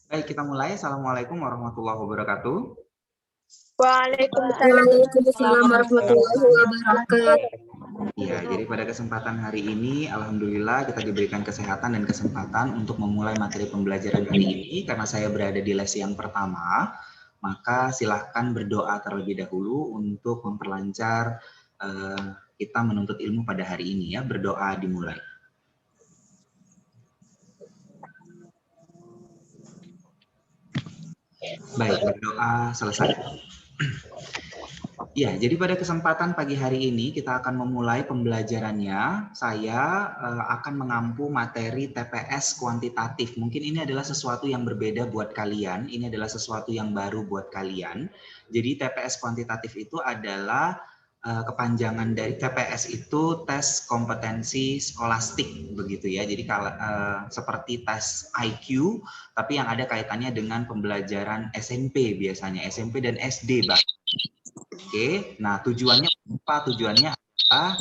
Baik, kita mulai. Assalamualaikum warahmatullahi wabarakatuh. Waalaikumsalam warahmatullahi wabarakatuh. Ya, jadi pada kesempatan hari ini, alhamdulillah kita diberikan kesehatan dan kesempatan untuk memulai materi pembelajaran hari ini. Karena saya berada di les yang pertama, maka silahkan berdoa terlebih dahulu untuk memperlancar kita menuntut ilmu pada hari ini ya. Berdoa dimulai. Baik, berdoa selesai. Ya, jadi pada kesempatan pagi hari ini kita akan memulai pembelajarannya. Saya akan mengampu materi TPS kuantitatif. Mungkin ini adalah sesuatu yang berbeda buat kalian. Ini adalah sesuatu yang baru buat kalian. Jadi TPS kuantitatif itu adalah kepanjangan dari TPS itu tes kompetensi skolastik begitu ya. Jadi kalau seperti tes IQ, tapi yang ada kaitannya dengan pembelajaran SMP biasanya, SMP dan SD bahkan. Oke, nah tujuannya apa? Tujuannya adalah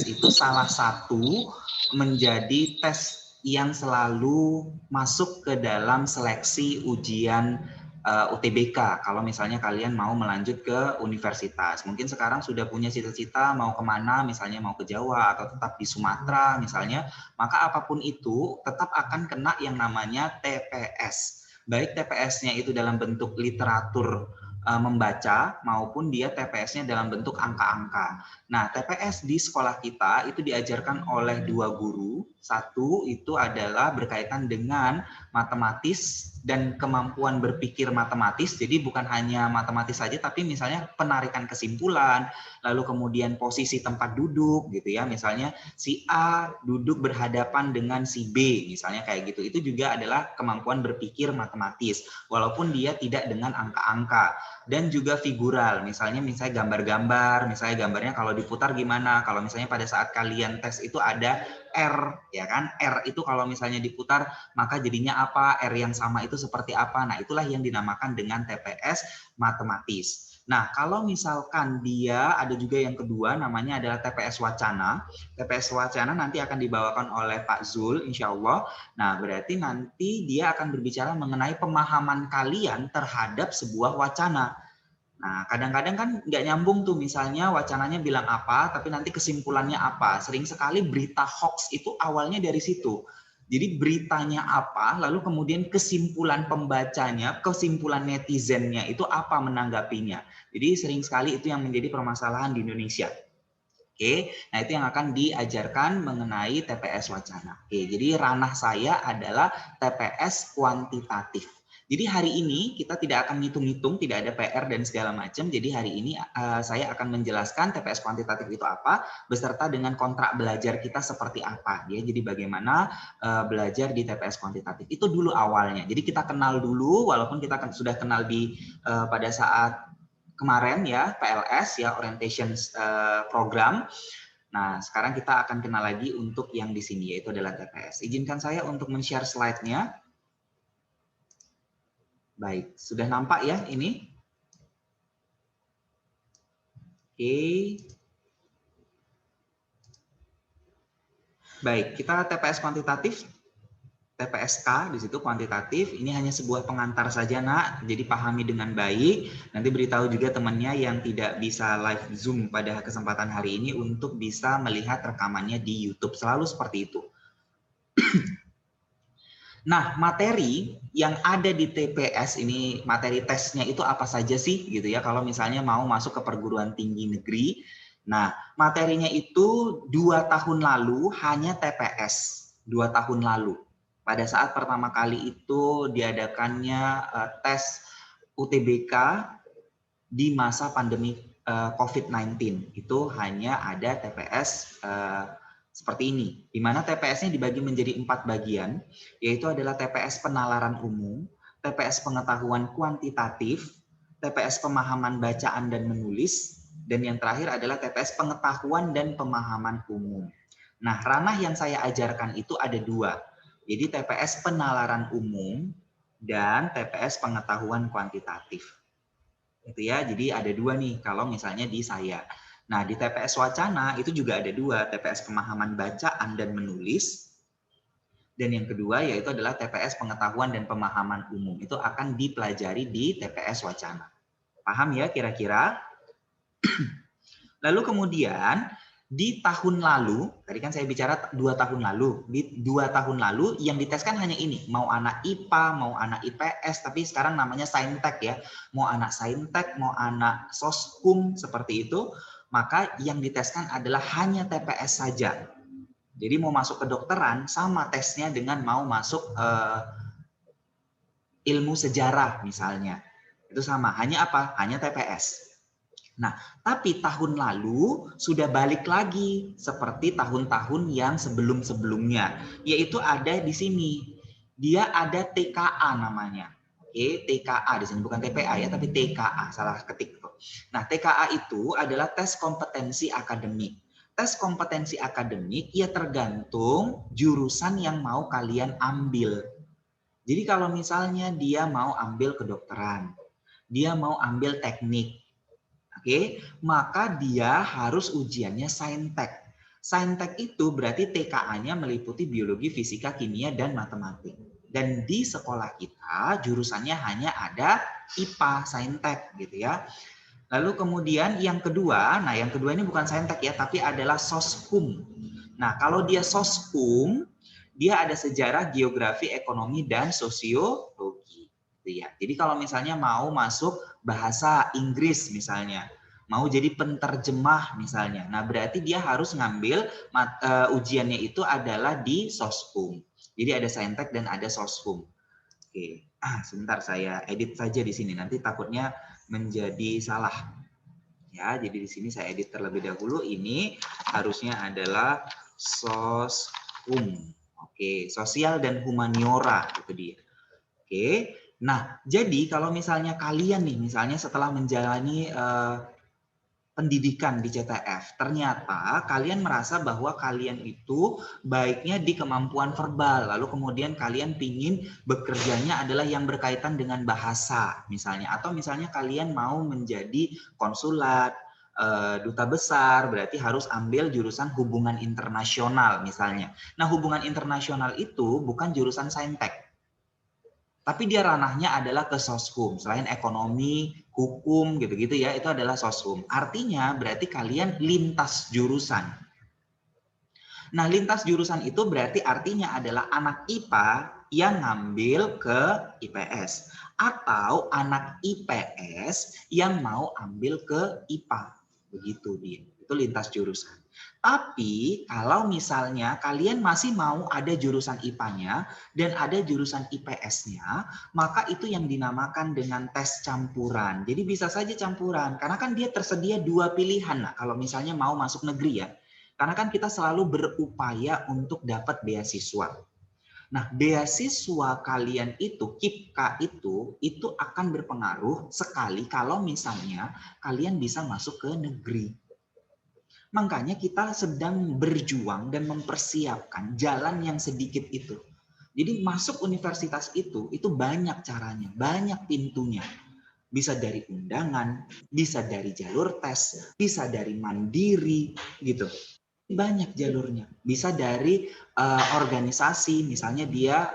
itu salah satu menjadi tes yang selalu masuk ke dalam seleksi ujian UTBK. Kalau misalnya kalian mau melanjut ke universitas, mungkin sekarang sudah punya cita-cita mau kemana, misalnya mau ke Jawa atau tetap di Sumatera misalnya, maka apapun itu tetap akan kena yang namanya TPS. Baik TPS-nya itu dalam bentuk literatur membaca maupun dia TPS-nya dalam bentuk angka-angka. Nah, TPS di sekolah kita itu diajarkan oleh dua guru. Satu itu adalah berkaitan dengan matematis dan kemampuan berpikir matematis. Jadi bukan hanya matematis saja, tapi misalnya penarikan kesimpulan, lalu kemudian posisi tempat duduk gitu ya. Misalnya si A duduk berhadapan dengan si B, misalnya kayak gitu. Itu juga adalah kemampuan berpikir matematis, walaupun dia tidak dengan angka-angka. Dan juga figural, misalnya gambar-gambar, misalnya gambarnya kalau diputar gimana, kalau misalnya pada saat kalian tes itu ada R, ya kan, R itu kalau misalnya diputar maka jadinya apa, R yang sama itu seperti apa. Nah itulah yang dinamakan dengan TPS matematis. Nah kalau misalkan dia ada juga yang kedua namanya adalah TPS wacana. TPS wacana nanti akan dibawakan oleh Pak Zul insya Allah. Nah berarti nanti dia akan berbicara mengenai pemahaman kalian terhadap sebuah wacana. Nah, kadang-kadang kan nggak nyambung tuh, misalnya wacananya bilang apa, tapi nanti kesimpulannya apa. Sering sekali berita hoax itu awalnya dari situ. Jadi beritanya apa, lalu kemudian kesimpulan pembacanya, kesimpulan netizennya itu apa menanggapinya. Jadi sering sekali itu yang menjadi permasalahan di Indonesia. Oke, nah itu yang akan diajarkan mengenai TPS wacana. Oke, jadi ranah saya adalah TPS kuantitatif. Jadi hari ini kita tidak akan ngitung-ngitung, tidak ada PR dan segala macam. Jadi hari ini saya akan menjelaskan TPS kuantitatif itu apa, beserta dengan kontrak belajar kita seperti apa. Ya, jadi bagaimana belajar di TPS kuantitatif itu dulu awalnya. Jadi kita kenal dulu, walaupun kita sudah kenal di pada saat kemarin ya PLS ya orientation program. Nah sekarang kita akan kenal lagi untuk yang di sini yaitu adalah TPS. Izinkan saya untuk men-share slide-nya. Baik, sudah nampak ya ini? Oke. Baik, kita TPS kuantitatif. TPSK di situ kuantitatif, ini hanya sebuah pengantar saja nak, jadi pahami dengan baik. Nanti beritahu juga temannya yang tidak bisa live Zoom pada kesempatan hari ini untuk bisa melihat rekamannya di YouTube, selalu seperti itu. Nah, materi yang ada di TPS ini, materi tesnya itu apa saja sih gitu ya, kalau misalnya mau masuk ke perguruan tinggi negeri. Nah, materinya itu 2 tahun lalu hanya TPS, 2 tahun lalu. Pada saat pertama kali itu diadakannya tes UTBK di masa pandemi COVID-19. Itu hanya ada TPS seperti ini, di mana TPS-nya dibagi menjadi 4 bagian, yaitu adalah TPS penalaran umum, TPS pengetahuan kuantitatif, TPS pemahaman bacaan dan menulis, dan yang terakhir adalah TPS pengetahuan dan pemahaman umum. Nah, ranah yang saya ajarkan itu ada 2. Jadi TPS penalaran umum dan TPS pengetahuan kuantitatif. Itu ya, jadi ada 2 nih kalau misalnya di saya. Nah, di TPS wacana itu juga ada 2, TPS pemahaman bacaan dan menulis Dan yang kedua yaitu adalah TPS pengetahuan dan pemahaman umum. Itu akan dipelajari di TPS Wacana. Paham ya kira-kira? Lalu kemudian di tahun lalu, tadi kan saya bicara 2 tahun lalu, di 2 tahun lalu yang diteskan hanya ini, mau anak IPA, mau anak IPS, tapi sekarang namanya Saintek ya, mau anak Saintek, mau anak Soskum, seperti itu, maka yang diteskan adalah hanya TPS saja. Jadi mau masuk kedokteran sama tesnya dengan mau masuk ilmu sejarah misalnya. Itu sama, hanya apa? Hanya TPS. Nah, tapi tahun lalu sudah balik lagi seperti tahun-tahun yang sebelum-sebelumnya, yaitu ada di sini. Dia ada TKA namanya. Oke, TKA di sini bukan TPA ya, tapi TKA, salah ketik tuh. Nah, TKA itu adalah tes kompetensi akademik. Tes kompetensi akademik ya tergantung jurusan yang mau kalian ambil. Jadi kalau misalnya dia mau ambil kedokteran, dia mau ambil teknik, oke, maka dia harus ujiannya Saintek. Saintek itu berarti TKA-nya meliputi biologi, fisika, kimia, dan matematik. Dan di sekolah kita jurusannya hanya ada IPA, Saintek gitu ya. Lalu kemudian yang kedua, nah yang kedua ini bukan Saintek ya, tapi adalah Soskum. Nah kalau dia Soskum, dia ada sejarah, geografi, ekonomi, dan sosiologi. Ya. Jadi kalau misalnya mau masuk bahasa Inggris misalnya, mau jadi penterjemah misalnya, nah berarti dia harus ngambil ujiannya itu adalah di Soskum. Jadi ada Saintek dan ada Soskum. Oke, sebentar saya edit saja di sini, nanti takutnya menjadi salah. Ya, jadi di sini saya edit terlebih dahulu. Ini harusnya adalah Soskum. Oke, sosial dan humaniora itu dia. Oke. Nah, jadi kalau misalnya kalian nih, misalnya setelah menjalani pendidikan di CTF, ternyata kalian merasa bahwa kalian itu baiknya di kemampuan verbal, lalu kemudian kalian pingin bekerjanya adalah yang berkaitan dengan bahasa, misalnya, atau misalnya kalian mau menjadi konsulat, duta besar, berarti harus ambil jurusan hubungan internasional, misalnya. Nah, hubungan internasional itu bukan jurusan Saintek. Tapi dia ranahnya adalah ke Soshum. Selain ekonomi, hukum, gitu-gitu ya, itu adalah Soshum. Artinya berarti kalian lintas jurusan. Nah, lintas jurusan itu berarti artinya adalah anak IPA yang ngambil ke IPS. Atau anak IPS yang mau ambil ke IPA. Begitu dia. Itu lintas jurusan. Tapi kalau misalnya kalian masih mau ada jurusan IPA-nya dan ada jurusan IPS-nya, maka itu yang dinamakan dengan tes campuran. Jadi bisa saja campuran, karena kan dia tersedia 2 pilihan. Nah, kalau misalnya mau masuk negeri ya, karena kan kita selalu berupaya untuk dapat beasiswa. Nah, beasiswa kalian itu, KIPKA itu akan berpengaruh sekali kalau misalnya kalian bisa masuk ke negeri. Makanya kita sedang berjuang dan mempersiapkan jalan yang sedikit itu. Jadi masuk universitas itu banyak caranya, banyak pintunya. Bisa dari undangan, bisa dari jalur tes, bisa dari mandiri gitu. Banyak jalurnya. Bisa dari organisasi, misalnya dia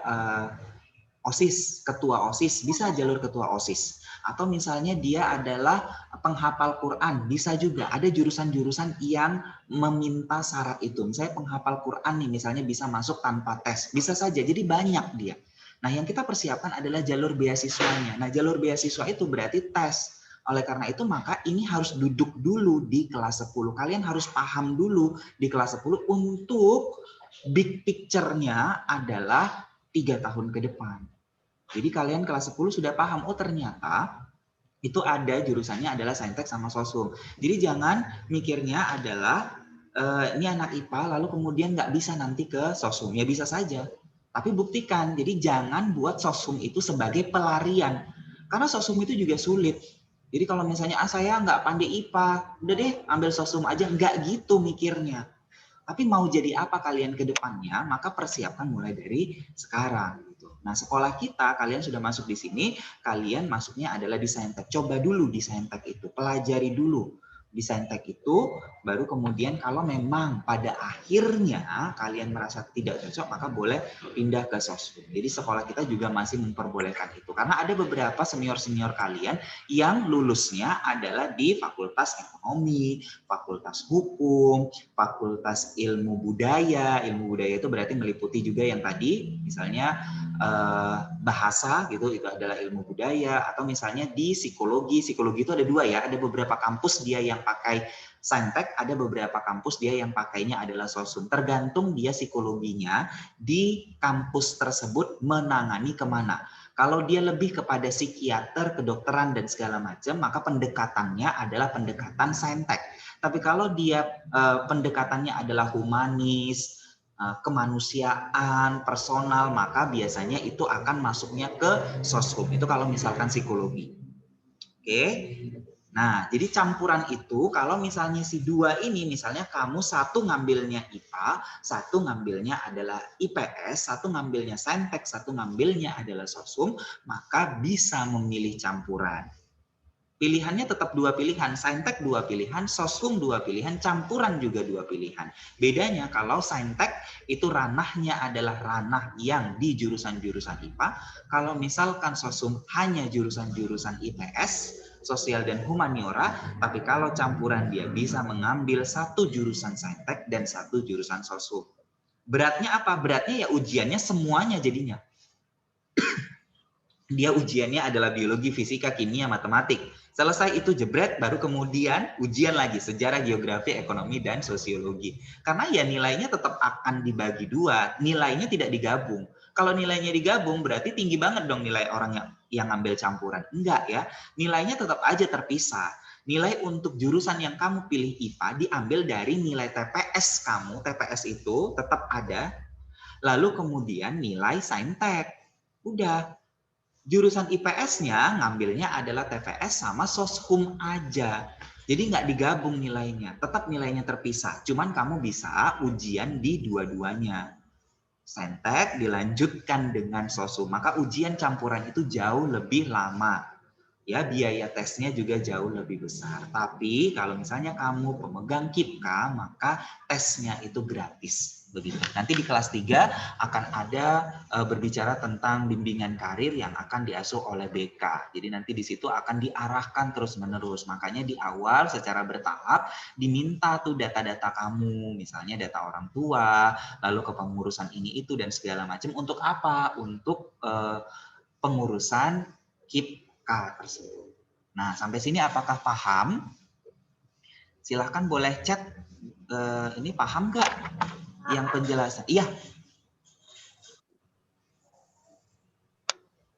OSIS, ketua OSIS, bisa jalur ketua OSIS. Atau misalnya dia adalah penghafal Quran, bisa juga. Ada jurusan-jurusan yang meminta syarat itu. Misalnya penghafal Quran nih, misalnya bisa masuk tanpa tes. Bisa saja, jadi banyak dia. Nah, yang kita persiapkan adalah jalur beasiswanya. Nah, jalur beasiswa itu berarti tes. Oleh karena itu, maka ini harus duduk dulu di kelas 10. Kalian harus paham dulu di kelas 10 untuk big picture-nya adalah 3 tahun ke depan. Jadi kalian kelas 10 sudah paham, oh ternyata itu ada jurusannya adalah Saintek sama Sosum. Jadi jangan mikirnya adalah ini anak IPA lalu kemudian nggak bisa nanti ke Sosum. Ya bisa saja, tapi buktikan. Jadi jangan buat Sosum itu sebagai pelarian. Karena Sosum itu juga sulit. Jadi kalau misalnya saya nggak pandai IPA, udah deh ambil Sosum aja. Nggak gitu mikirnya. Tapi mau jadi apa kalian ke depannya, maka persiapkan mulai dari sekarang. Nah, sekolah kita, kalian sudah masuk di sini, kalian masuknya adalah di Saintek. Coba dulu di Saintek itu, pelajari dulu. Di Saintek itu baru kemudian kalau memang pada akhirnya kalian merasa tidak cocok, maka boleh pindah ke Soshum. Jadi sekolah kita juga masih memperbolehkan itu. Karena ada beberapa senior-senior kalian yang lulusnya adalah di Fakultas Ekonomi, Fakultas Hukum, Fakultas Ilmu Budaya. Ilmu budaya itu berarti meliputi juga yang tadi, misalnya bahasa gitu, itu adalah ilmu budaya, atau misalnya di psikologi itu ada dua ya, ada beberapa kampus dia yang pakai Saintek, ada beberapa kampus dia yang pakainya adalah Soshum, tergantung dia psikologinya di kampus tersebut menangani kemana. Kalau dia lebih kepada psikiater, kedokteran dan segala macam, maka pendekatannya adalah pendekatan Saintek. Tapi kalau dia pendekatannya adalah humanis, kemanusiaan, personal, maka biasanya itu akan masuknya ke Soshum. Itu kalau misalkan psikologi. Oke. Nah, jadi campuran itu kalau misalnya si dua ini, misalnya kamu satu ngambilnya IPA, satu ngambilnya adalah IPS, satu ngambilnya Saintek, satu ngambilnya adalah Soshum, maka bisa memilih campuran. Pilihannya tetap dua pilihan, Saintek dua pilihan, Soshum dua pilihan, campuran juga dua pilihan. Bedanya kalau Saintek itu ranahnya adalah ranah yang di jurusan-jurusan IPA, kalau misalkan Soshum hanya jurusan-jurusan IPS, sosial dan humaniora, tapi kalau campuran dia bisa mengambil satu jurusan Saintek dan satu jurusan Soshum. Beratnya apa? Beratnya ya ujiannya semuanya jadinya. Dia ujiannya adalah biologi, fisika, kimia, matematik. Selesai itu jebret, baru kemudian ujian lagi sejarah, geografi, ekonomi, dan sosiologi. Karena ya nilainya tetap akan dibagi dua, nilainya tidak digabung. Kalau nilainya digabung berarti tinggi banget dong nilai orang yang ngambil campuran. Enggak ya, nilainya tetap aja terpisah. Nilai untuk jurusan yang kamu pilih IPA diambil dari nilai TPS kamu, TPS itu tetap ada. Lalu kemudian nilai Saintek. Udah. Jurusan IPS-nya ngambilnya adalah TPS sama Soshum aja. Jadi nggak digabung nilainya, tetap nilainya terpisah. Cuman kamu bisa ujian di dua-duanya. Saintek dilanjutkan dengan Soshum, maka ujian campuran itu jauh lebih lama. Ya, biaya tesnya juga jauh lebih besar. Tapi kalau misalnya kamu pemegang KIPKA, maka tesnya itu gratis. Begitu. Nanti di kelas 3 akan ada berbicara tentang bimbingan karir yang akan diasuh oleh BK. Jadi nanti di situ akan diarahkan terus-menerus. Makanya di awal secara bertahap diminta tuh data-data kamu, misalnya data orang tua, lalu kepengurusan ini itu dan segala macam. Untuk apa? Untuk pengurusan KIPKA tersebut. Nah, sampai sini apakah paham? Silahkan boleh chat. Ini paham nggak? Yang penjelasan. Iya.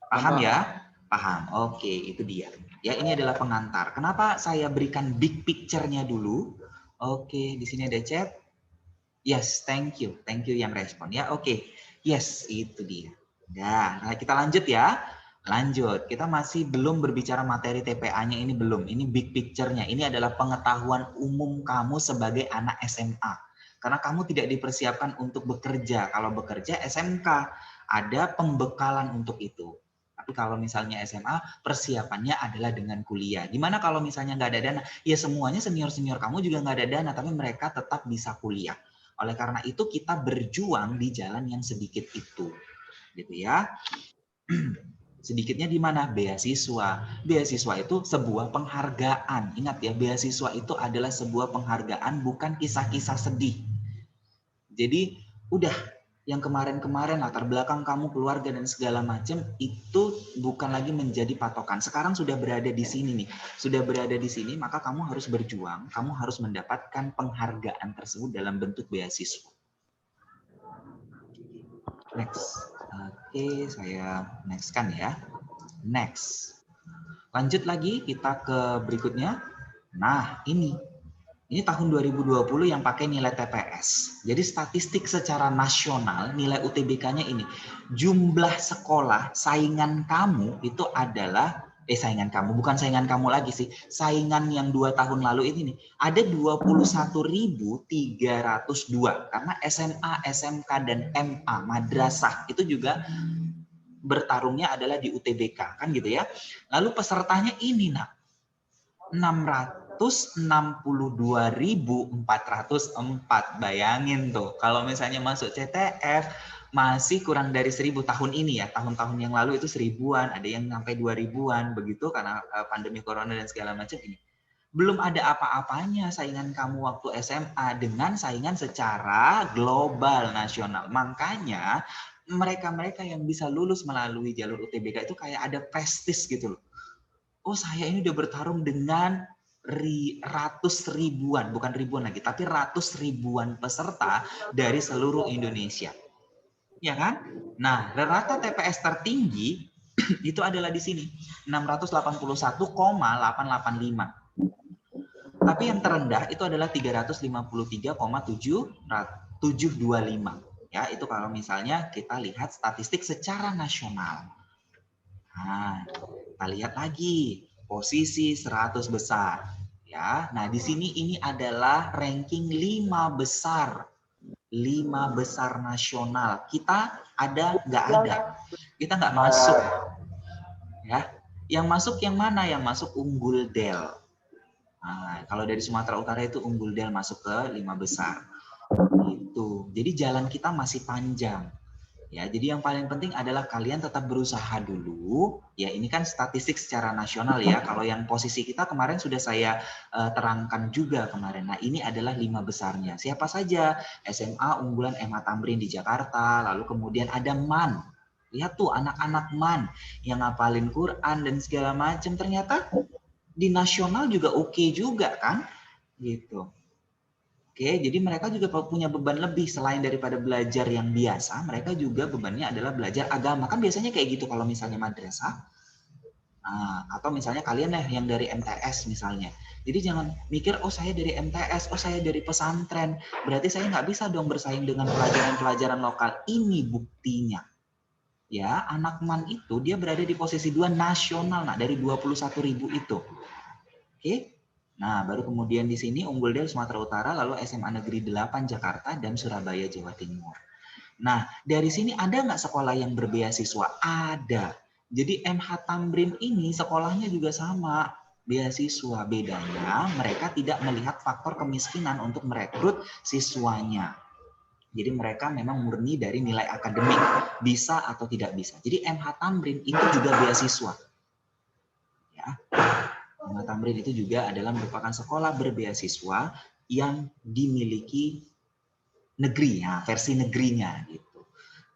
Paham ya? Paham. Oke, itu dia. Ya, ini adalah pengantar. Kenapa saya berikan big picture-nya dulu? Oke, di sini ada chat. Yes, thank you. Thank you yang respon ya. Oke. Yes, itu dia. Nah, kita lanjut ya. Lanjut. Kita masih belum berbicara materi TPA-nya, ini belum. Ini big picture-nya. Ini adalah pengetahuan umum kamu sebagai anak SMA. Karena kamu tidak dipersiapkan untuk bekerja. Kalau bekerja SMK, ada pembekalan untuk itu. Tapi kalau misalnya SMA, persiapannya adalah dengan kuliah. Gimana kalau misalnya nggak ada dana? Ya semuanya senior-senior kamu juga nggak ada dana, tapi mereka tetap bisa kuliah. Oleh karena itu kita berjuang di jalan yang sedikit itu. Gitu ya. Sedikitnya di mana? Beasiswa. Beasiswa itu sebuah penghargaan. Ingat ya, beasiswa itu adalah sebuah penghargaan, bukan kisah-kisah sedih. Jadi udah yang kemarin-kemarin latar belakang kamu, keluarga dan segala macam itu bukan lagi menjadi patokan. Sekarang sudah berada di sini nih. Sudah berada di sini, maka kamu harus berjuang, kamu harus mendapatkan penghargaan tersebut dalam bentuk beasiswa. Next. Oke, saya next-kan ya. Next. Lanjut lagi kita ke berikutnya. Nah, ini tahun 2020 yang pakai nilai TPS. Jadi statistik secara nasional nilai UTBK-nya ini. Jumlah sekolah saingan kamu itu adalah saingan kamu, bukan saingan kamu lagi sih. Saingan yang 2 tahun lalu ini nih. Ada 21.302 karena SMA, SMK dan MA madrasah itu juga bertarungnya adalah di UTBK kan gitu ya. Lalu pesertanya ini nak 600 162.404. Bayangin tuh, kalau misalnya masuk CTF masih kurang dari 1.000 tahun ini ya. Tahun-tahun yang lalu itu 1.000-an, ada yang sampai 2.000-an begitu karena pandemi corona dan segala macam ini. Belum ada apa-apanya saingan kamu waktu SMA dengan saingan secara global nasional. Makanya mereka-mereka yang bisa lulus melalui jalur UTBK itu kayak ada prestis gitu loh. Oh, saya ini udah bertarung dengan ratus ribuan, bukan ribuan lagi, tapi ratus ribuan peserta dari seluruh Indonesia. Ya kan? Nah, rata TPS tertinggi itu adalah di sini, 681,885. Tapi yang terendah itu adalah 353,725. Ya, itu kalau misalnya kita lihat statistik secara nasional. Nah, kita lihat lagi posisi 100 besar. Ya, nah di sini ini adalah ranking 5 besar. 5 besar nasional. Kita ada nggak ada? Kita nggak masuk. Ya, yang masuk yang mana? Yang masuk Unggul Del. Nah, kalau dari Sumatera Utara itu Unggul Del masuk ke 5 besar. Itu. Jadi jalan kita masih panjang. Ya, jadi yang paling penting adalah kalian tetap berusaha dulu. Ya, ini kan statistik secara nasional ya. Kalau yang posisi kita kemarin sudah saya terangkan juga kemarin. Nah, ini adalah 5 besarnya. Siapa saja? SMA unggulan MH Tamrin di Jakarta, lalu kemudian ada MAN. Lihat tuh anak-anak MAN yang ngapalin Quran dan segala macam, ternyata di nasional juga oke juga kan? Gitu. Oke, jadi mereka juga punya beban lebih selain daripada belajar yang biasa, mereka juga bebannya adalah belajar agama. Kan biasanya kayak gitu kalau misalnya madrasah. Nah, atau misalnya kalian yang dari MTS misalnya. Jadi jangan mikir, oh saya dari MTS, oh saya dari pesantren. Berarti saya nggak bisa dong bersaing dengan pelajaran-pelajaran lokal. Ini buktinya. Ya, anak MAN itu dia berada di posisi 2 nasional, nah dari 21.000 itu. Oke. Nah, baru kemudian di sini Unggul Del Sumatera Utara, lalu SMA Negeri 8 Jakarta, dan Surabaya Jawa Timur. Nah, dari sini ada nggak sekolah yang berbeasiswa? Ada. Jadi MH Tamrin ini sekolahnya juga sama, beasiswa. Bedanya mereka tidak melihat faktor kemiskinan untuk merekrut siswanya. Jadi mereka memang murni dari nilai akademik, bisa atau tidak bisa. Jadi MH Tamrin itu juga beasiswa. Ya. MH Tamrin itu juga adalah merupakan sekolah berbeasiswa yang dimiliki negeri, ya, versi negerinya gitu.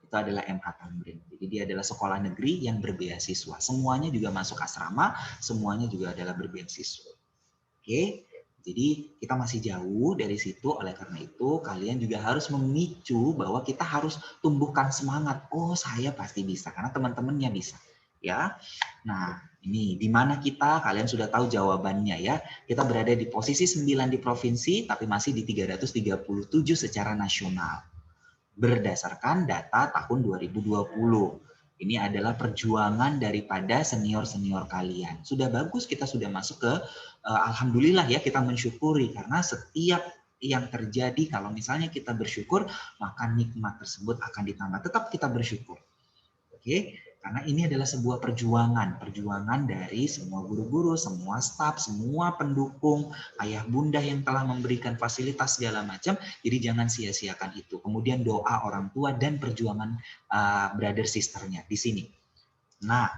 Itu adalah MH Tamrin. Jadi dia adalah sekolah negeri yang berbeasiswa. Semuanya juga masuk asrama, semuanya juga adalah berbeasiswa. Oke, jadi kita masih jauh dari situ. Oleh karena itu, kalian juga harus memicu bahwa kita harus tumbuhkan semangat. Oh, saya pasti bisa karena teman-temannya bisa. Ya, nah ini di mana kita, kalian sudah tahu jawabannya ya. Kita berada di posisi 9 di provinsi, tapi masih di 337 secara nasional. Berdasarkan data tahun 2020. Ini adalah perjuangan daripada senior-senior kalian. Sudah bagus kita sudah masuk ke, alhamdulillah ya, kita mensyukuri. Karena setiap yang terjadi, kalau misalnya kita bersyukur, maka nikmat tersebut akan ditambah. Tetap kita bersyukur. Oke, karena ini adalah sebuah perjuangan dari semua guru-guru, semua staf, semua pendukung, ayah bunda yang telah memberikan fasilitas segala macam. Jadi jangan sia-siakan itu. Kemudian doa orang tua dan perjuangan brother sisternya di sini. Nah,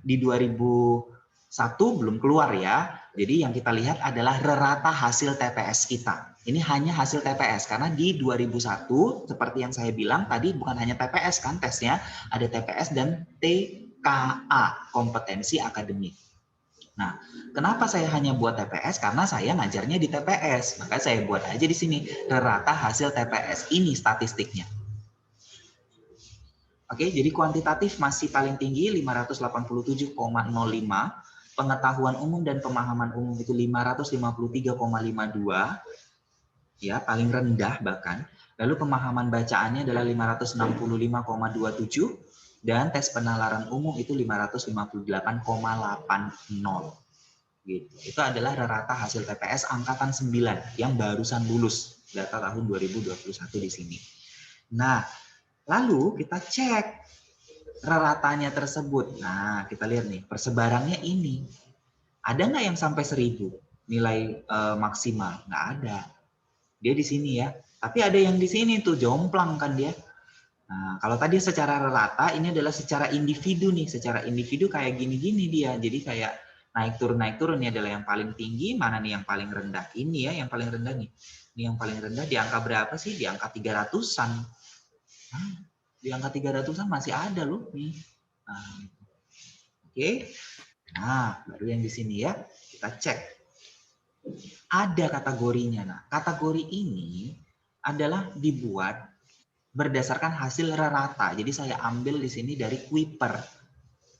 di 2001 belum keluar ya. Jadi yang kita lihat adalah rata hasil TPS kita. Ini hanya hasil TPS karena di 2001 seperti yang saya bilang tadi bukan hanya TPS kan tesnya, ada TPS dan TKA, kompetensi akademik. Nah, kenapa saya hanya buat TPS? Karena saya ngajarnya di TPS. Maka saya buat aja di sini rata hasil TPS. Ini statistiknya. Oke, jadi kuantitatif masih paling tinggi 587,05. Pengetahuan umum dan pemahaman umum itu 553,52. Ya, paling rendah bahkan. Lalu pemahaman bacaannya adalah 565,27 dan tes penalaran umum itu 558,80. Gitu. Itu adalah rata hasil TPS angkatan 9 yang barusan lulus data tahun 2021 di sini. Nah, lalu kita cek raratanya tersebut. Nah, kita lihat nih, persebarannya ini. Ada nggak yang sampai 1000? nilai maksimal, nggak ada. Dia di sini ya. Tapi ada yang di sini tuh jomplang kan dia. Nah, kalau tadi secara rata, ini adalah secara individu nih. Secara individu kayak gini-gini dia. Jadi kayak naik turun ini adalah yang paling tinggi, mana nih yang paling rendah? Ini ya yang paling rendah nih. Ini yang paling rendah di angka berapa sih? Di angka 300-an. Nah, di angka 300-an masih ada loh nih. Nah, oke. Nah, baru yang di sini ya. Kita cek. Ada kategorinya. Nah, kategori ini adalah dibuat berdasarkan hasil rata. Jadi saya ambil di sini dari Kuiper.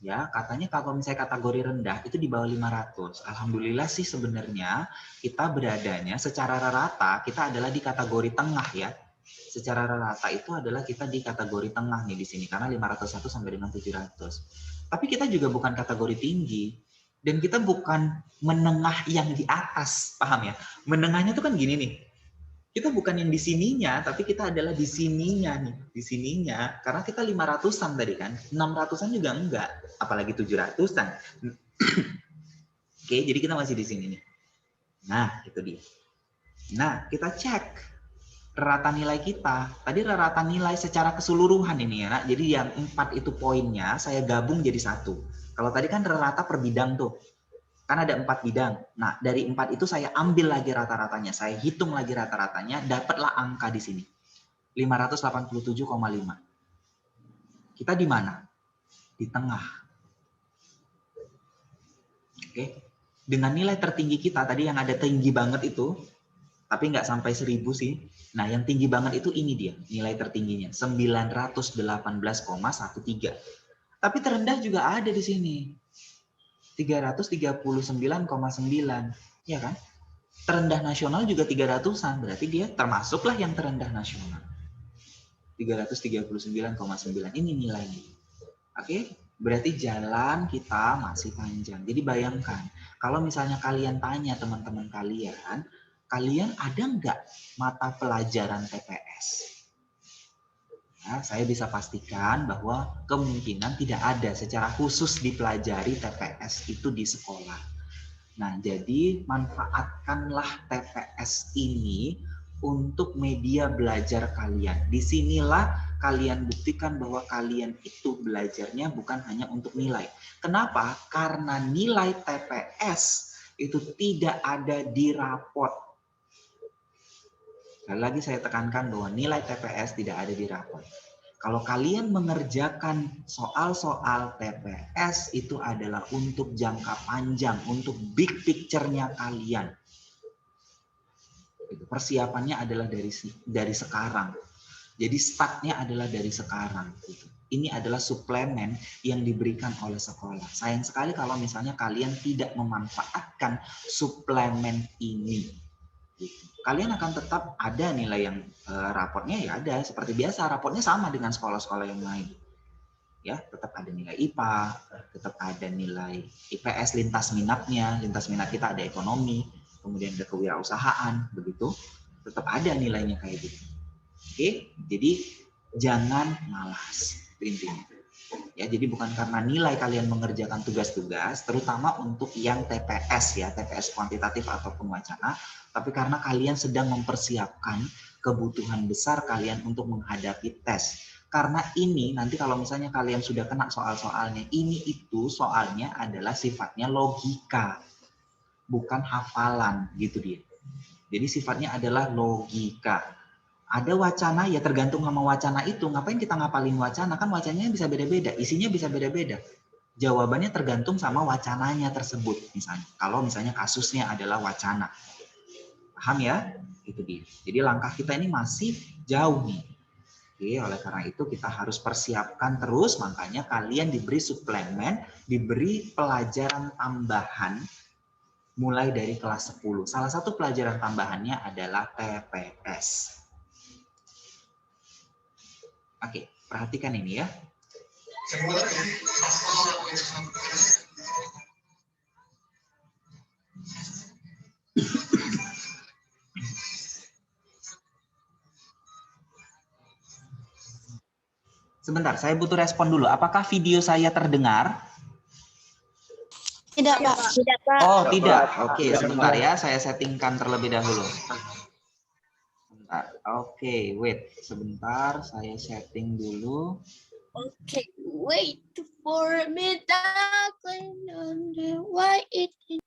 Ya, katanya kalau misalnya kategori rendah itu di bawah 500. Alhamdulillah sih sebenarnya kita beradanya secara rata kita adalah di kategori tengah ya. Secara rata itu adalah kita di kategori tengah nih di sini karena 501 sampai dengan 700. Tapi kita juga bukan kategori tinggi dan kita bukan menengah yang di atas, paham ya? Menengahnya tuh kan gini nih. Kita bukan yang di sininya, tapi kita adalah di sininya nih, di sininya. Karena kita 500-an tadi kan, 600-an juga enggak, apalagi 700-an. Oke, jadi kita masih di sini nih. Nah, itu dia. Nah, kita cek rata nilai kita. Tadi rata nilai secara keseluruhan ini ya, jadi yang 4 itu poinnya saya gabung jadi 1. Kalau tadi kan rata per bidang tuh. Kan ada 4 bidang. Nah, dari 4 itu saya ambil lagi rata-ratanya. Saya hitung lagi rata-ratanya, dapatlah angka di sini. 587,5. Kita di mana? Di tengah. Oke. Dengan nilai tertinggi kita, tadi yang ada tinggi banget itu, tapi nggak sampai 1000 sih. Nah, yang tinggi banget itu ini dia, nilai tertingginya. 918,13. Tapi terendah juga ada di sini. 339,9, ya kan? Terendah nasional juga 300-an, berarti dia termasuklah yang terendah nasional. 339,9 ini nilainya. Oke, berarti jalan kita masih panjang. Jadi bayangkan, kalau misalnya kalian tanya teman-teman kalian, kalian ada nggak mata pelajaran TPS? Nah, saya bisa pastikan bahwa kemungkinan tidak ada secara khusus dipelajari TPS itu di sekolah. Nah, jadi manfaatkanlah TPS ini untuk media belajar kalian. Disinilah kalian buktikan bahwa kalian itu belajarnya bukan hanya untuk nilai. Kenapa? Karena nilai TPS itu tidak ada di raport. Sekali lagi saya tekankan bahwa nilai TPS tidak ada di raport. Kalau kalian mengerjakan soal-soal TPS itu adalah untuk jangka panjang, untuk big picture-nya kalian. Persiapannya adalah dari sekarang. Jadi start-nya adalah dari sekarang. Ini adalah suplemen yang diberikan oleh sekolah. Sayang sekali kalau misalnya kalian tidak memanfaatkan suplemen ini. Kalian akan tetap ada nilai yang raportnya ya ada seperti biasa, raportnya sama dengan sekolah-sekolah yang lain. Ya, tetap ada nilai IPA, tetap ada nilai IPS lintas minatnya, lintas minat kita ada ekonomi, kemudian ada kewirausahaan, begitu. Tetap ada nilainya kayak gitu. Oke, jadi jangan malas, intinya. Ya, jadi bukan karena nilai kalian mengerjakan tugas-tugas, terutama untuk yang TPS ya, TPS kuantitatif ataupun wacana, tapi karena kalian sedang mempersiapkan kebutuhan besar kalian untuk menghadapi tes. Karena ini nanti kalau misalnya kalian sudah kena soal-soalnya, ini itu soalnya adalah sifatnya logika, bukan hafalan gitu dia. Jadi sifatnya adalah logika. Ada wacana, ya tergantung sama wacana itu. Ngapain kita ngapalin wacana? Kan wacananya bisa beda-beda, isinya bisa beda-beda. Jawabannya tergantung sama wacananya tersebut, misalnya. Kalau misalnya kasusnya adalah wacana. Paham ya? Itu dia. Jadi langkah kita ini masih jauh nih. Oke, oleh karena itu kita harus persiapkan terus, makanya kalian diberi suplemen, diberi pelajaran tambahan mulai dari kelas 10. Salah satu pelajaran tambahannya adalah TPS. Oke, perhatikan ini ya. Sebentar, saya butuh respon dulu. Apakah video saya terdengar? Tidak, Pak. Tidak, Pak. Oh, tidak. Oke, sebentar ya. Saya settingkan terlebih dahulu. Sebentar. Oke, wait. Sebentar, saya setting dulu. Okay, wait for me, darling, wonder why it is.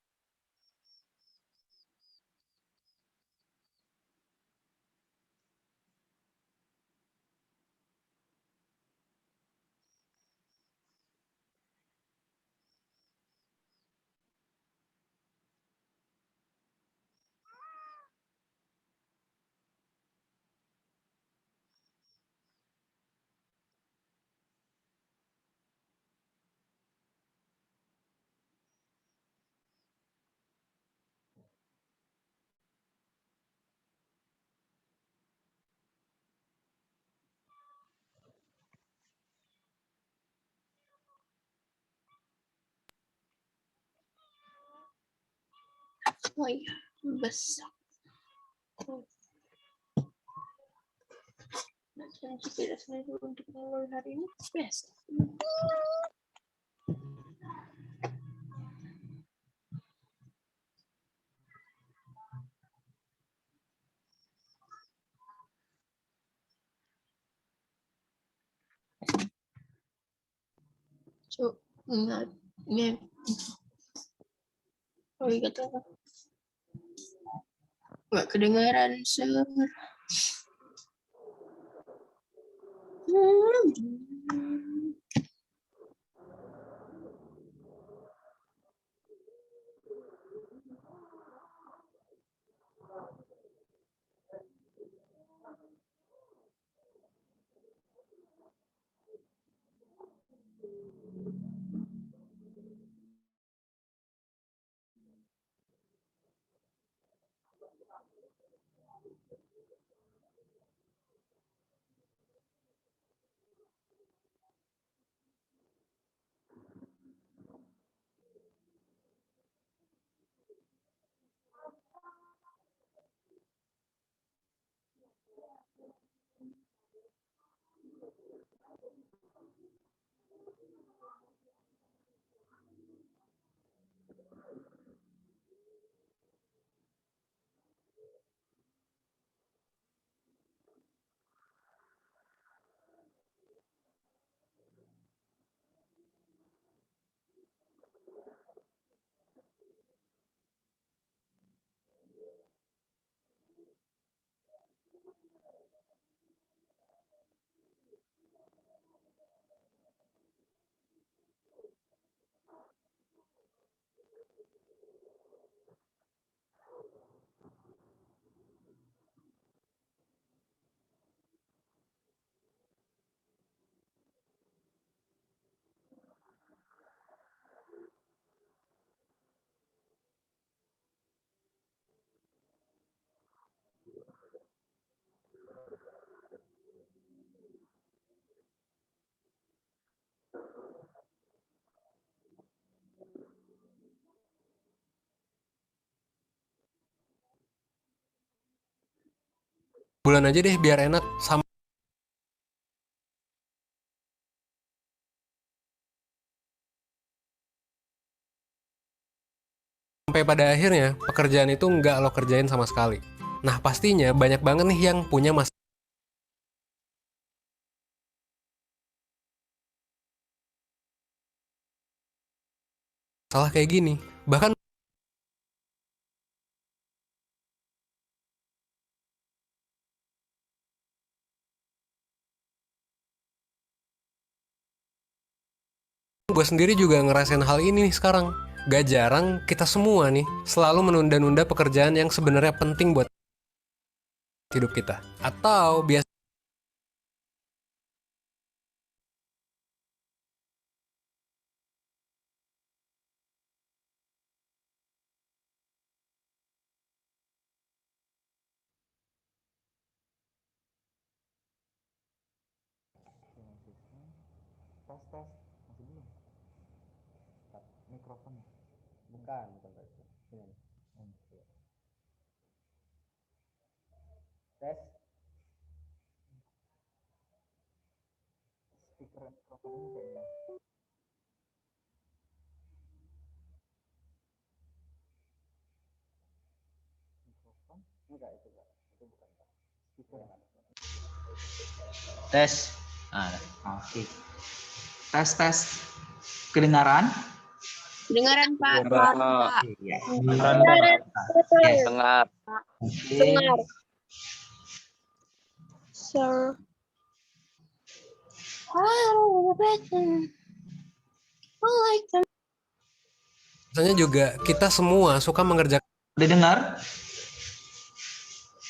Oh iya, besar. Nah, tidak sengaja untuk mulai hari ini biasa. So, nggak, oh iya kata nggak kedengaran suara. Bulan aja deh biar enak sampai pada akhirnya pekerjaan itu nggak lo kerjain sama sekali. Nah pastinya banyak banget nih yang punya masalah kayak gini. Bahkan gue sendiri juga ngerasain hal ini nih sekarang. Gak jarang kita semua nih selalu menunda-nunda pekerjaan yang sebenarnya penting buat hidup kita. Atau biasa Tes, tes. Masih belum? Mikrofon. Bukan tes. Tes. Speaker mikrofon ini kayaknya. Tes. Oke. Tes. Kedengaran? Dengaran Pak. Iya. Dengar. Oke. Dengar. Sir. Biasanya juga kita semua suka mengerjakan Udah dengar?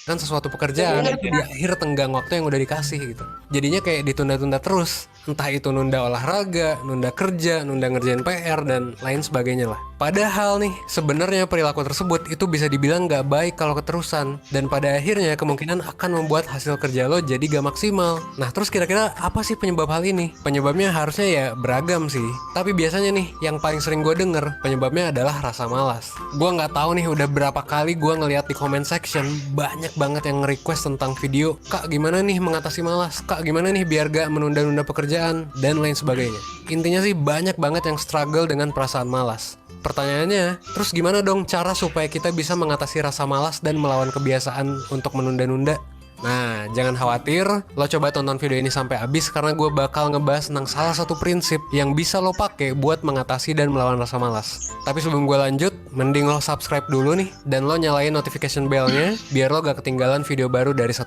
sesuatu pekerjaan di akhir tenggang waktu yang udah dikasih gitu. Jadinya kayak ditunda-tunda terus. Entah itu nunda olahraga, nunda kerja, nunda ngerjain PR, dan lain sebagainya lah. Padahal nih, sebenarnya perilaku tersebut itu bisa dibilang gak baik kalau keterusan. Dan pada akhirnya kemungkinan akan membuat hasil kerja lo jadi gak maksimal. Nah terus kira-kira apa sih penyebab hal ini? Penyebabnya harusnya ya beragam sih. Tapi biasanya nih, yang paling sering gue denger, penyebabnya adalah rasa malas. Gue gak tahu nih udah berapa kali gue ngeliat di comment section, banyak banget yang nge-request tentang video. Kak gimana nih mengatasi malas? Kak gimana nih biar gak menunda-nunda pekerjaan? Dan lain sebagainya. Intinya sih banyak banget yang struggle dengan perasaan malas. Pertanyaannya, terus gimana dong cara supaya kita bisa mengatasi rasa malas dan melawan kebiasaan untuk menunda-nunda? Nah, jangan khawatir, lo coba tonton video ini sampai habis karena gue bakal ngebahas tentang salah satu prinsip yang bisa lo pakai buat mengatasi dan melawan rasa malas. Tapi sebelum gue lanjut, mending lo subscribe dulu nih dan lo nyalain notification bell-nya biar lo gak ketinggalan video baru dari 1%.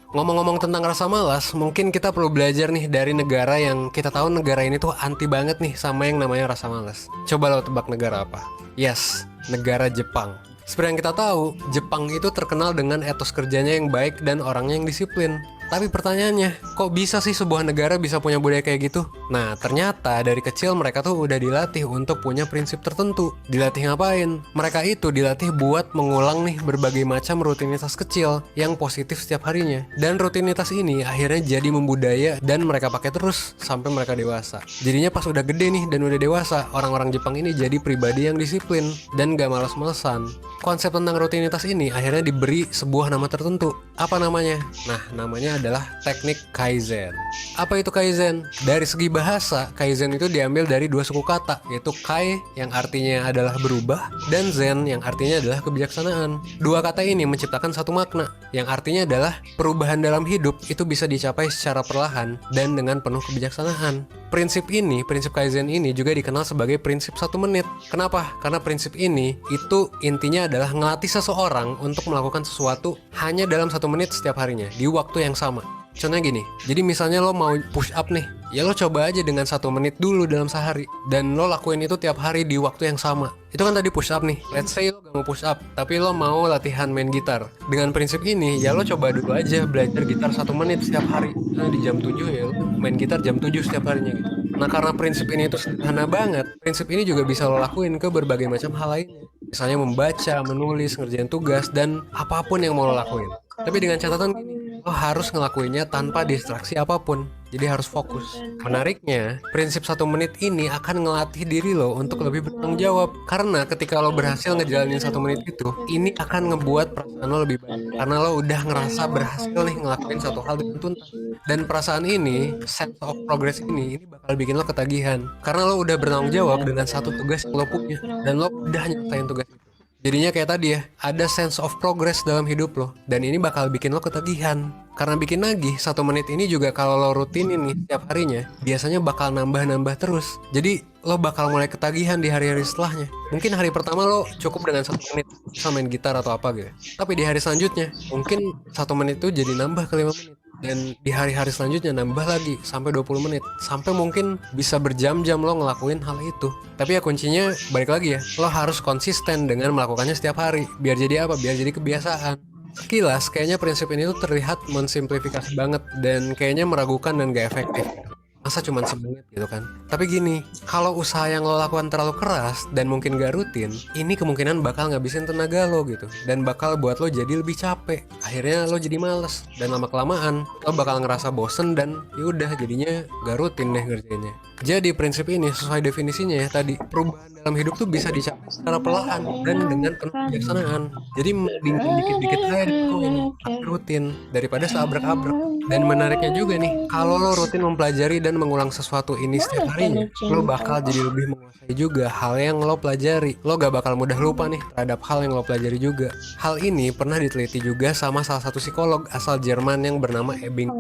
Ngomong-ngomong tentang rasa malas, mungkin kita perlu belajar nih dari negara yang kita tahu negara ini tuh anti banget nih sama yang namanya rasa malas. Coba lo tebak negara apa? Yes, negara Jepang. Seperti yang kita tahu, Jepang itu terkenal dengan etos kerjanya yang baik dan orangnya yang disiplin. Tapi pertanyaannya, kok bisa sih sebuah negara bisa punya budaya kayak gitu? Nah, ternyata dari kecil mereka tuh udah dilatih untuk punya prinsip tertentu. Dilatih ngapain? Mereka itu dilatih buat mengulang nih berbagai macam rutinitas kecil yang positif setiap harinya. Dan rutinitas ini akhirnya jadi membudaya dan mereka pakai terus sampai mereka dewasa. Jadinya pas udah gede nih dan udah dewasa, orang-orang Jepang ini jadi pribadi yang disiplin dan gak malas-malesan. Konsep tentang rutinitas ini akhirnya diberi sebuah nama tertentu. Apa namanya? Nah, namanya adalah teknik Kaizen. Apa itu Kaizen? Dari segi bahasa, Kaizen itu diambil dari dua suku kata, yaitu Kai yang artinya adalah berubah dan Zen yang artinya adalah kebijaksanaan. Dua kata ini menciptakan satu makna, yang artinya adalah perubahan dalam hidup itu bisa dicapai secara perlahan dan dengan penuh kebijaksanaan. Prinsip Kaizen ini juga dikenal sebagai prinsip 1 menit. Kenapa? Karena prinsip ini itu intinya adalah ngelatih seseorang untuk melakukan sesuatu hanya dalam 1 menit setiap harinya di waktu yang sama. Contohnya gini, jadi misalnya lo mau push up nih, ya lo coba aja dengan 1 menit dulu dalam sehari, dan lo lakuin itu tiap hari di waktu yang sama. Itu kan tadi push up nih, let's say lo gak mau push up, tapi lo mau latihan main gitar. Dengan prinsip ini, ya lo coba dulu aja belajar gitar 1 menit setiap hari. Nah di jam 7 ya lo main gitar jam 7 setiap harinya gitu. Nah karena prinsip ini tuh sederhana banget, prinsip ini juga bisa lo lakuin ke berbagai macam hal lainnya. Misalnya membaca, menulis, ngerjain tugas, dan apapun yang mau lo lakuin. Tapi dengan catatan gini, lo harus ngelakuinnya tanpa distraksi apapun. Jadi harus fokus. Menariknya, prinsip 1 menit ini akan ngelatih diri lo untuk lebih bertanggung jawab. Karena ketika lo berhasil ngejalanin 1 menit itu, ini akan ngebuat perasaan lo lebih baik. Karena lo udah ngerasa berhasil nih ngelakuin satu hal dengan tuntas. Dan perasaan ini, sense of progress ini bakal bikin lo ketagihan. Karena lo udah bertanggung jawab dengan satu tugas yang lo punya. Dan lo udah nyelesain tugas itu. Jadinya kayak tadi ya, ada sense of progress dalam hidup lo. Dan ini bakal bikin lo ketagihan. Karena bikin nagih, 1 menit ini juga kalau lo rutinin nih setiap harinya, biasanya bakal nambah-nambah terus. Jadi lo bakal mulai ketagihan di hari-hari setelahnya. Mungkin hari pertama lo cukup dengan 1 menit sama main gitar atau apa gitu. Tapi di hari selanjutnya, mungkin 1 menit itu jadi nambah ke 5 menit. Dan di hari-hari selanjutnya nambah lagi sampai 20 menit. Sampai mungkin bisa berjam-jam lo ngelakuin hal itu. Tapi ya kuncinya balik lagi ya, lo harus konsisten dengan melakukannya setiap hari. Biar jadi apa? Biar jadi kebiasaan. Sekilas kayaknya prinsip ini tuh terlihat mensimplifikasi banget dan kayaknya meragukan dan gak efektif. Masa cuma semenit gitu kan. Tapi gini, kalau usaha yang lo lakukan terlalu keras dan mungkin gak rutin, ini kemungkinan bakal ngabisin tenaga lo gitu. Dan bakal buat lo jadi lebih capek. Akhirnya lo jadi males. Dan lama-kelamaan lo bakal ngerasa bosen dan yaudah jadinya gak rutin deh ngerjainnya. Jadi prinsip ini sesuai definisinya ya tadi, perubahan dalam hidup tuh bisa dicapai secara perlahan dan dengan penuh kebijaksanaan. Jadi mending dikit-dikit aja dilakuin, tapi rutin daripada seabrek-abrek. Dan menariknya juga nih, kalau lo rutin mempelajari dan mengulang sesuatu ini setiap harinya, lo bakal jadi lebih menguasai juga hal yang lo pelajari. Lo gak bakal mudah lupa nih terhadap hal yang lo pelajari juga. Hal ini pernah diteliti juga sama salah satu psikolog asal Jerman yang bernama Ebbing.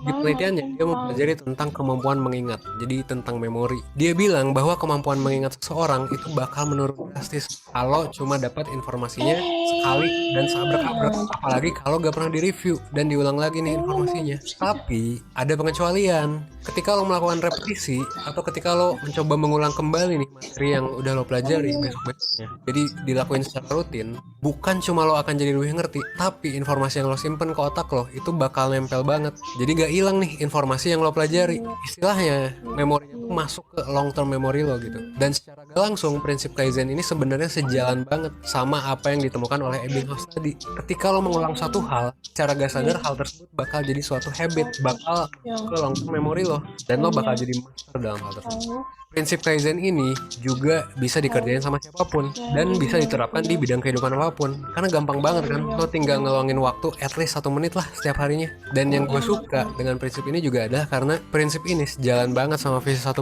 Di penelitiannya, dia mempelajari tentang kemampuan mengingat, jadi tentang memori. Dia bilang bahwa kemampuan mengingat seseorang itu bakal menurun drastis kalau cuma dapat informasinya sekali dan seabrek-abrek. Apalagi kalau gak pernah direview dan diulang lagi nih informasinya. Tapi ada pengecualian. Ketika lo melakukan repetisi atau ketika lo mencoba mengulang kembali nih materi yang udah lo pelajari besok-besoknya, jadi dilakuin secara rutin, bukan cuma lo akan jadi lebih ngerti, tapi informasi yang lo simpen ke otak lo itu bakal nempel banget. Jadi gak hilang nih informasi yang lo pelajari. Istilahnya, memorinya tuh masuk ke long term memory lo gitu. Dan secara gak langsung, prinsip Kaizen ini sebenarnya sejalan banget sama apa yang ditemukan oleh Ebbinghaus tadi. Ketika lo mengulang satu hal, secara gak sadar hal tersebut bakal jadi suatu habit, bakal ke long term memory lo, dan lo bakal jadi master dalam hal tersebut. Prinsip Kaizen ini juga bisa dikerjain sama siapapun dan bisa diterapkan di bidang kehidupan apapun. Karena gampang banget kan, lo tinggal ngeluangin waktu at least 1 menit lah setiap harinya. Dan yang gue suka dengan prinsip ini juga adalah karena prinsip ini sejalan banget sama visi 1%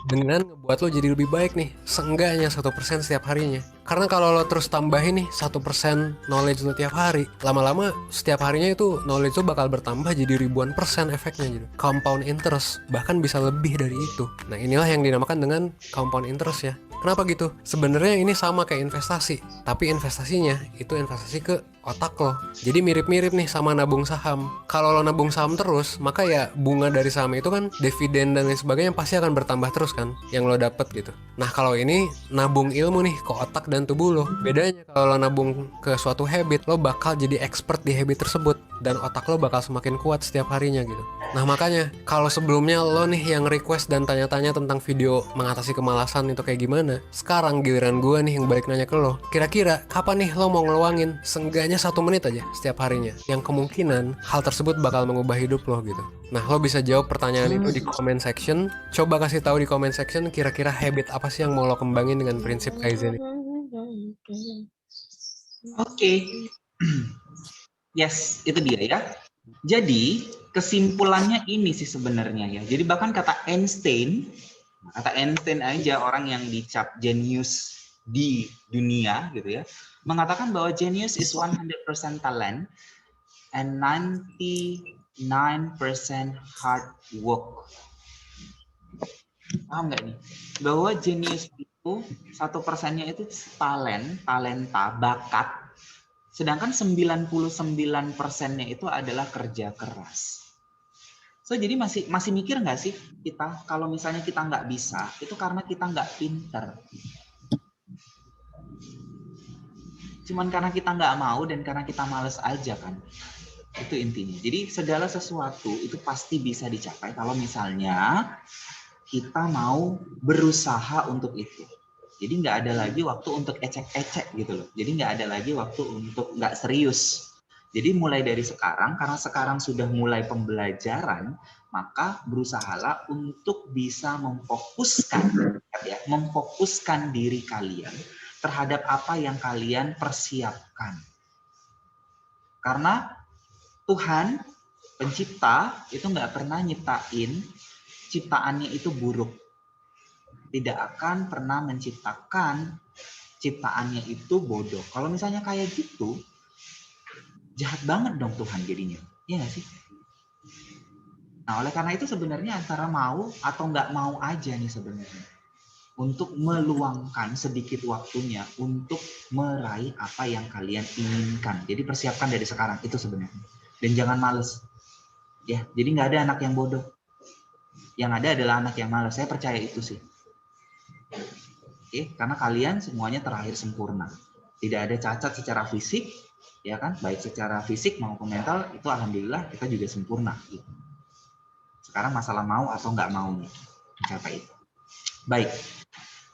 dengan ngebuat lo jadi lebih baik nih, seenggaknya 1% setiap harinya. Karena kalau lo terus tambahin nih 1% knowledge lo tiap hari, lama-lama setiap harinya itu knowledge lo bakal bertambah jadi ribuan persen efeknya gitu. Compound interest, bahkan bisa lebih dari itu. Nah inilah yang dinamakan dengan compound interest ya. Kenapa gitu? Sebenarnya ini sama kayak investasi, tapi investasinya itu investasi ke otak lo. Jadi mirip-mirip nih sama nabung saham. Kalau lo nabung saham terus, maka ya bunga dari saham itu kan dividen dan lain sebagainya pasti akan bertambah terus kan, yang lo dapet gitu. Nah kalau ini nabung ilmu nih ke otak dan tubuh lo. Bedanya kalau lo nabung ke suatu habit, lo bakal jadi expert di habit tersebut dan otak lo bakal semakin kuat setiap harinya gitu. Nah makanya kalau sebelumnya lo nih yang request dan tanya-tanya tentang video mengatasi kemalasan itu kayak gimana, sekarang giliran gue nih yang balik nanya ke lo. Kira-kira kapan nih lo mau ngeluangin seenggaknya 1 menit aja setiap harinya, yang kemungkinan hal tersebut bakal mengubah hidup lo gitu. Nah lo bisa jawab pertanyaan itu di comment section. Coba kasih tahu di comment section kira-kira habit apa sih yang mau lo kembangin dengan prinsip Kaizen ini. Oke. Yes, itu dia ya. Jadi kesimpulannya ini sih sebenarnya ya. Jadi bahkan kata Einstein aja, orang yang dicap jenius di dunia gitu ya, mengatakan bahwa genius is 100% talent and 99% hard work. Paham nggak nih? Bahwa genius itu 1%-nya itu talenta, bakat, sedangkan 99%-nya itu adalah kerja keras. So jadi masih mikir nggak sih kita kalau misalnya kita nggak bisa, itu karena kita nggak pinter. Cuman karena kita nggak mau dan karena kita males aja kan. Itu intinya. Jadi segala sesuatu itu pasti bisa dicapai kalau misalnya kita mau berusaha untuk itu. Jadi nggak ada lagi waktu untuk ecek-ecek gitu loh. Jadi nggak ada lagi waktu untuk nggak serius. Jadi mulai dari sekarang, karena sekarang sudah mulai pembelajaran, maka berusahalah untuk bisa memfokuskan diri kalian terhadap apa yang kalian persiapkan. Karena Tuhan, pencipta, itu nggak pernah nyiptain ciptaannya itu buruk. Tidak akan pernah menciptakan ciptaannya itu bodoh. Kalau misalnya kayak gitu, jahat banget dong Tuhan jadinya. Iya nggak sih? Nah, oleh karena itu sebenarnya antara mau atau nggak mau aja nih sebenarnya. Untuk meluangkan sedikit waktunya untuk meraih apa yang kalian inginkan. Jadi persiapkan dari sekarang itu sebenarnya. Dan jangan males. Ya, jadi nggak ada anak yang bodoh. Yang ada adalah anak yang malas. Saya percaya itu sih. Oke, karena kalian semuanya terlahir sempurna. Tidak ada cacat secara fisik, ya kan? Baik secara fisik maupun mental, itu alhamdulillah kita juga sempurna. Gitu. Sekarang masalah mau atau nggak mau mencapai itu. Baik,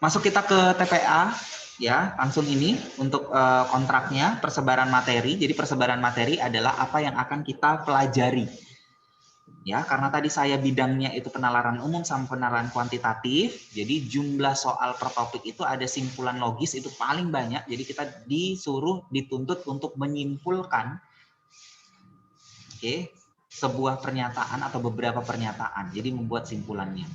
masuk kita ke TPA, ya langsung ini untuk kontraknya persebaran materi. Jadi persebaran materi adalah apa yang akan kita pelajari. Ya, karena tadi saya bidangnya itu penalaran umum sama penalaran kuantitatif, jadi jumlah soal per topik itu ada simpulan logis itu paling banyak. Jadi kita dituntut untuk menyimpulkan sebuah pernyataan atau beberapa pernyataan. Jadi membuat simpulannya.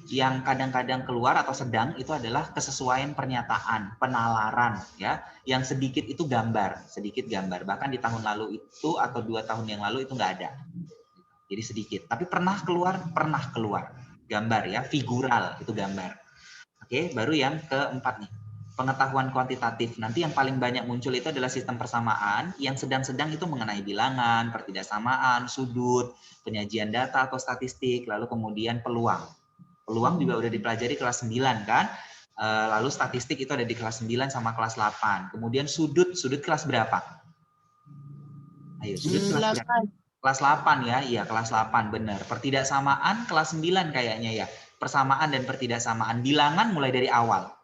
Yang kadang-kadang keluar atau sedang itu adalah kesesuaian pernyataan, penalaran, ya. Yang sedikit itu gambar, sedikit gambar. Bahkan di tahun lalu itu atau 2 tahun yang lalu itu nggak ada. Jadi sedikit. Tapi pernah keluar gambar, ya, figural itu gambar. Oke, baru yang keempat nih. Pengetahuan kuantitatif. Nanti yang paling banyak muncul itu adalah sistem persamaan, yang sedang-sedang itu mengenai bilangan, pertidaksamaan, sudut, penyajian data atau statistik, lalu kemudian peluang. Peluang juga udah dipelajari kelas 9 kan? Lalu statistik itu ada di kelas 9 sama kelas 8. Kemudian sudut kelas berapa? Ayo, sudut kelas berapa? Kelas 8 ya, iya kelas 8 benar. Pertidaksamaan kelas 9 kayaknya ya. Persamaan dan pertidaksamaan. Bilangan mulai dari awal.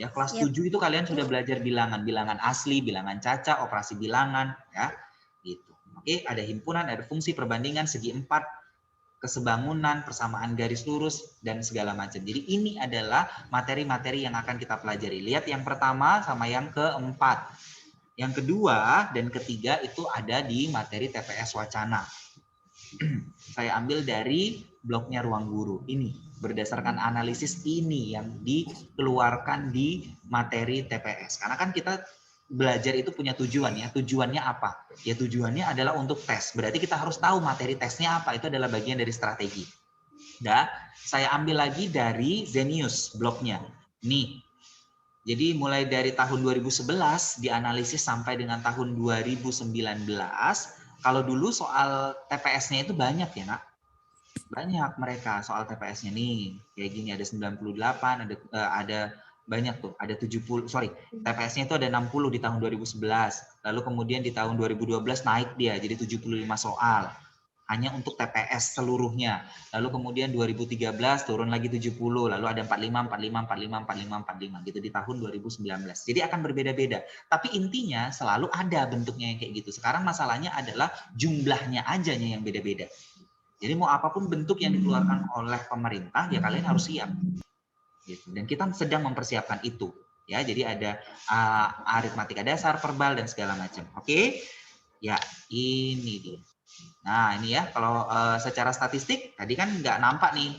Ya, kelas 7 itu kalian sudah belajar bilangan, bilangan asli, bilangan caca, operasi bilangan, ya. Gitu. Oke, ada himpunan, ada fungsi, perbandingan, segi 4, kesebangunan, persamaan garis lurus, dan segala macam. Jadi ini adalah materi-materi yang akan kita pelajari. Lihat yang pertama sama yang keempat. Yang kedua dan ketiga itu ada di materi TPS Wacana. Saya ambil dari blognya Ruang Guru. Ini berdasarkan analisis ini yang dikeluarkan di materi TPS. Karena kan kita belajar itu punya tujuan ya. Tujuannya apa? Ya tujuannya adalah untuk tes. Berarti kita harus tahu materi tesnya apa. Itu adalah bagian dari strategi. Nah, saya ambil lagi dari Zenius blognya. Nih. Jadi mulai dari tahun 2011 dianalisis sampai dengan tahun 2019. Kalau dulu soal TPS-nya itu banyak ya, Nak. Banyak mereka soal TPS-nya nih. Kayak gini ada 98, ada banyak tuh, ada 70, TPS-nya itu ada 60 di tahun 2011. Lalu kemudian di tahun 2012 naik dia jadi 75 soal. Hanya untuk TPS seluruhnya. Lalu kemudian 2013 turun lagi 70, lalu ada 45, 45, 45, 45, 45 gitu di tahun 2019. Jadi akan berbeda-beda. Tapi intinya selalu ada bentuknya yang kayak gitu. Sekarang masalahnya adalah jumlahnya ajanya yang beda-beda. Jadi mau apapun bentuk yang dikeluarkan oleh pemerintah, ya kalian harus siap. Gitu. Dan kita sedang mempersiapkan itu. Ya, jadi ada aritmatika dasar, verbal, dan segala macam. Oke? Ya, ini dia. Nah, ini ya, kalau secara statistik, tadi kan nggak nampak nih.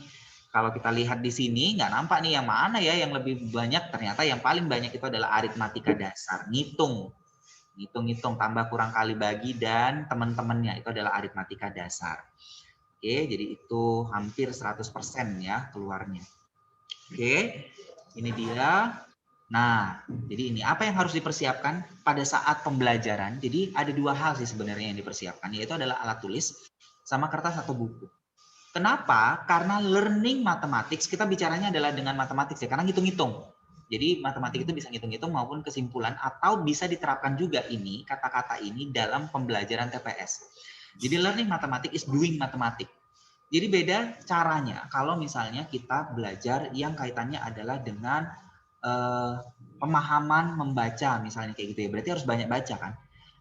Kalau kita lihat di sini, nggak nampak nih yang mana ya yang lebih banyak. Ternyata yang paling banyak itu adalah aritmatika dasar. Ngitung-ngitung, tambah kurang kali bagi, dan teman-temannya itu adalah aritmatika dasar. Oke, jadi itu hampir 100% ya keluarnya. Oke, ini dia. Nah, jadi ini apa yang harus dipersiapkan pada saat pembelajaran. Jadi ada 2 hal sih sebenarnya yang dipersiapkan, yaitu adalah alat tulis sama kertas atau buku. Kenapa? Karena learning mathematics, kita bicaranya adalah dengan mathematics ya, karena ngitung-ngitung. Jadi matematik itu bisa ngitung-ngitung maupun kesimpulan, atau bisa diterapkan juga ini, kata-kata ini dalam pembelajaran TPS. Jadi learning mathematics is doing mathematics. Jadi beda caranya kalau misalnya kita belajar yang kaitannya adalah dengan pemahaman membaca misalnya kayak gitu ya, berarti harus banyak baca kan.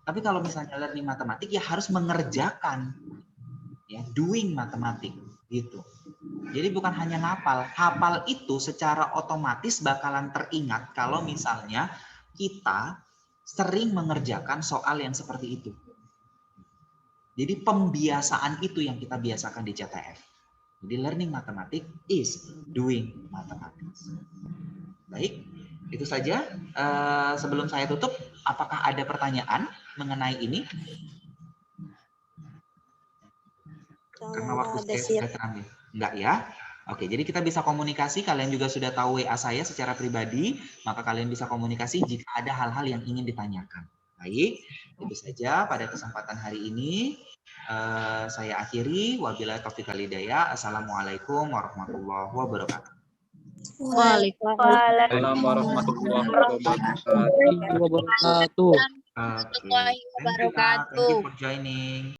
Tapi kalau misalnya learning matematik ya harus mengerjakan, ya doing matematik gitu. Jadi bukan hanya ngapal, hafal itu secara otomatis bakalan teringat kalau misalnya kita sering mengerjakan soal yang seperti itu. Jadi pembiasaan itu yang kita biasakan di CTF. Jadi learning mathematics is doing mathematics. Baik, itu saja. Sebelum saya tutup, apakah ada pertanyaan mengenai ini? Karena waktu saya sudah terambil. Enggak ya? Oke, jadi kita bisa komunikasi. Kalian juga sudah tahu WA saya secara pribadi, maka kalian bisa komunikasi jika ada hal-hal yang ingin ditanyakan. Baik, itu saja pada kesempatan hari ini. Saya akhiri. Wabillahi taufiq wal hidayah. Assalamualaikum warahmatullahi wabarakatuh. Waalaikumsalam warahmatullahi wabarakatuh. warahmatullahi Oke, wabarakatuh. thank you for joining.